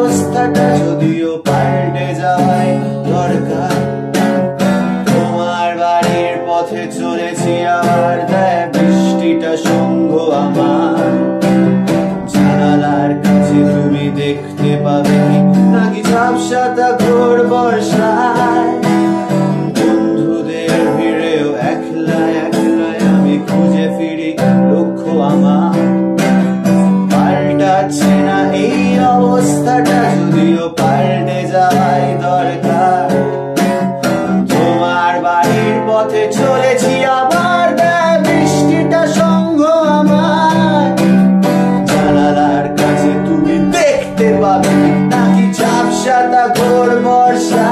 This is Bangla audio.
অবস্থাটা যদিও পাল্টে যাওয়াই দরকার। তোমার বাড়ির পথে চলেছি আবার, দেয় বৃষ্টিটা সঙ্গ আমার। জানালার কাছে তুমি দেখতে পাবে নাকি ঝাপসাটা ঘোর বর্ষায়। বন্ধুদের ভিড়েও একলা একলা আমি খুঁজে ফিরি লক্ষ্য আমার। পাল্টাচ্ছে না এই অবস্থাটা যদিও পাল্টে যাওয়াই দরকার। তোমার বাড়ির পথে চলেছি আবার, দেয় বৃষ্টিটা সঙ্গ আমার। জানালার কাছে তুমি দেখতে পাবে নাকি ঝাপসাটা ঘোর বর্ষা।